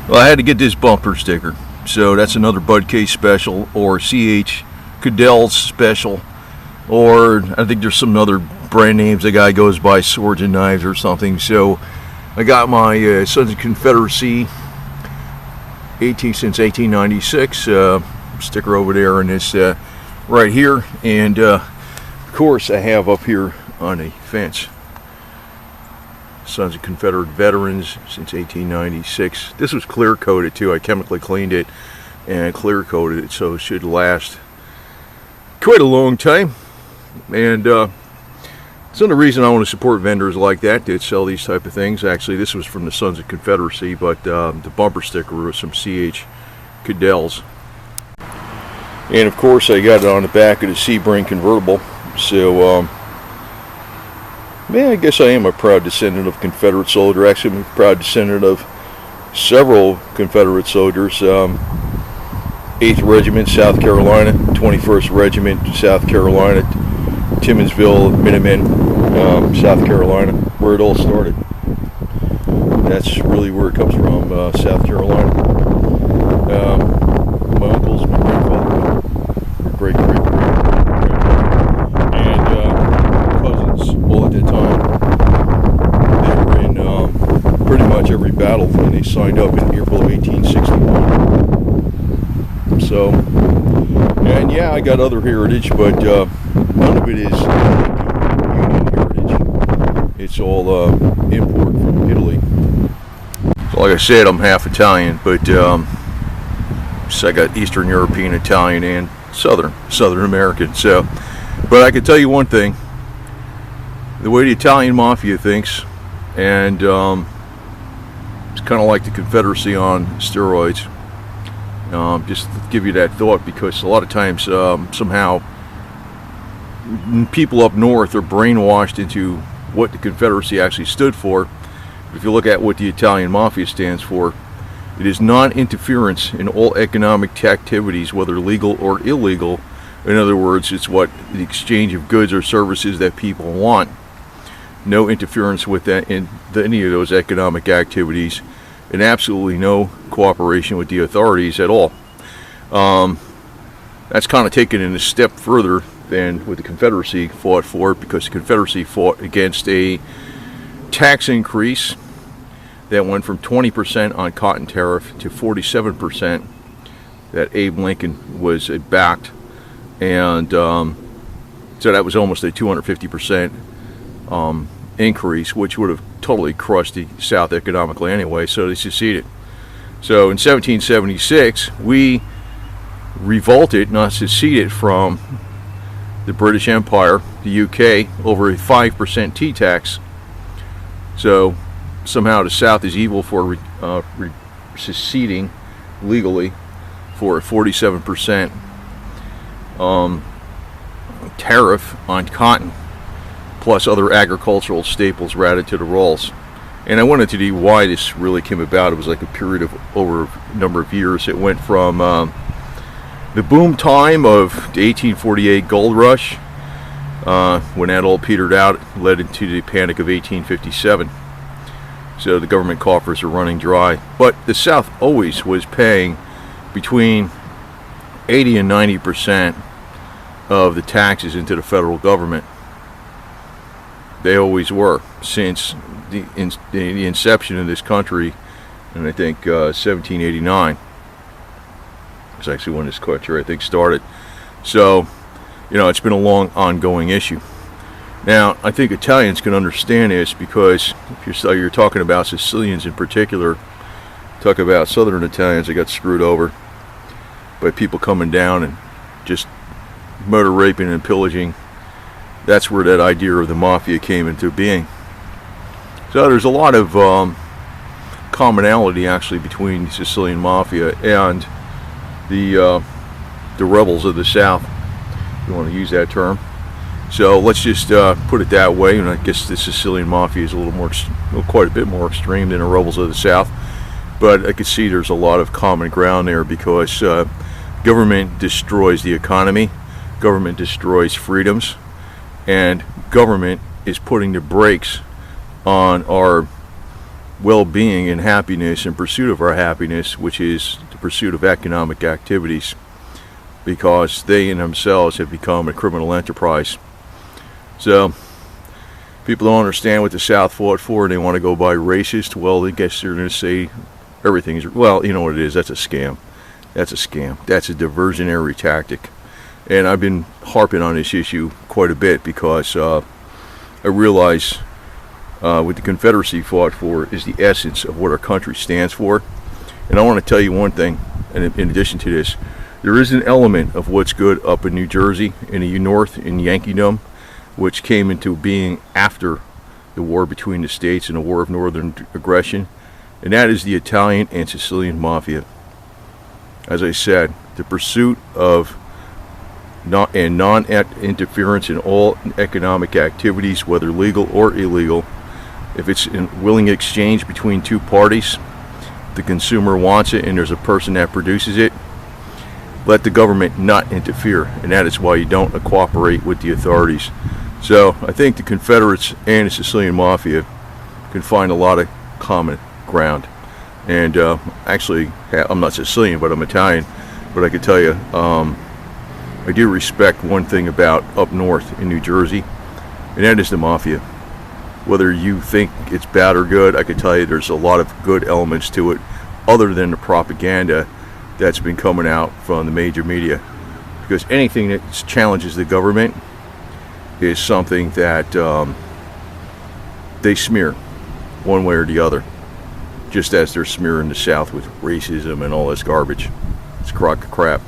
Well, I had to get this bumper sticker, so that's another Bud Case special, or C.H. Cadell's special, or I think there's some other brand names the guy goes by, Swords and Knives or something. So I got my Sons of Confederacy since 1896 sticker over there, and this right here, and of course I have up here on a fence, Sons of Confederate Veterans since 1896. This was clear coated too. I chemically cleaned it and clear coated it, so it should last quite a long time. And it's another reason I want to support vendors like that sell these type of things. Actually, this was from the Sons of Confederacy, but the bumper sticker was some C.H. Cadell's. And of course I got it on the back of the Sebring convertible. So man, I guess I am a proud descendant of Confederate soldier. Actually, I'm a proud descendant of several Confederate soldiers. 8th Regiment, South Carolina, 21st Regiment, South Carolina, Timmonsville, Minutemen, South Carolina, where it all started. That's really where it comes from, South Carolina. My uncles, my grandfather, my great-great-great-grandfather, and cousins, all at that time. They were in pretty much every battle when they signed up in April of 1861. So, and yeah, I got other heritage, but none of it is Union heritage. It's all import from Italy. So like I said, I'm half Italian, but so I got Eastern European, Italian, and Southern American. So, but I can tell you one thing: the way the Italian mafia thinks, and it's kind of like the Confederacy on steroids. Just to give you that thought, because a lot of times somehow people up north are brainwashed into what the Confederacy actually stood for. If you look at what the Italian mafia stands for, it is non-interference in all economic activities, whether legal or illegal. In other words, it's what the exchange of goods or services that people want. No interference with that in any of those economic activities, and absolutely no cooperation with the authorities at all. That's kind of taken it a step further than what the Confederacy fought for, because the Confederacy fought against a tax increase that went from 20% on cotton tariff to 47% that Abe Lincoln was backed, and so that was almost a 250% increase, which would have totally crushed the South economically anyway, so they seceded. So in 1776, we revolted, not seceded, from the British Empire, the UK, over a 5% tea tax. So somehow the South is evil for seceding legally for a 47% tariff on cotton, plus other agricultural staples were added to the rolls. And I wanted to see why this really came about. It was like a period of over a number of years. It went from the boom time of the 1848 gold rush, when that all petered out, led into the panic of 1857. So the government coffers are running dry. But the South always was paying between 80 and 90% of the taxes into the federal government. They always were, since the inception of this country, and I think 1789 is actually when this country, I think, started. So, you know, it's been a long ongoing issue. Now, I think Italians can understand this, because if you're talking about Sicilians in particular, talk about Southern Italians that got screwed over by people coming down and just murder, raping, and pillaging. That's where that idea of the mafia came into being. So there's a lot of commonality actually between the Sicilian mafia and the rebels of the South, if you want to use that term. So let's just put it that way. And I guess the Sicilian mafia is a little more, quite a bit more extreme than the rebels of the South. But I could see there's a lot of common ground there, because government destroys the economy, government destroys freedoms, and government is putting the brakes on our well-being and happiness in pursuit of our happiness, which is the pursuit of economic activities, because they in themselves have become a criminal enterprise. So people don't understand what the South fought for, and they want to go by racist. Well, I guess they're going to say everything is, well, you know what it is, that's a scam. That's a scam. That's a diversionary tactic. And I've been harping on this issue quite a bit because I realize what the Confederacy fought for is the essence of what our country stands for. And I want to tell you one thing, and in addition to this, there is an element of what's good up in New Jersey, in the North, in Yankeedom, which came into being after the war between the states and the war of northern aggression, and that is the Italian and Sicilian mafia. As I said, the pursuit of non-interference in all economic activities, whether legal or illegal. If it's in willing exchange between two parties, the consumer wants it and there's a person that produces it, let the government not interfere, and that is why you don't cooperate with the authorities. So I think the Confederates and the Sicilian Mafia can find a lot of common ground. And actually, I'm not Sicilian, but I'm Italian. But I can tell you, I do respect one thing about up north in New Jersey, and that is the Mafia. Whether you think it's bad or good, I can tell you there's a lot of good elements to it, other than the propaganda that's been coming out from the major media. Because anything that challenges the government is something that they smear one way or the other, just as they're smearing the South with racism and all this garbage. It's a crock of crap.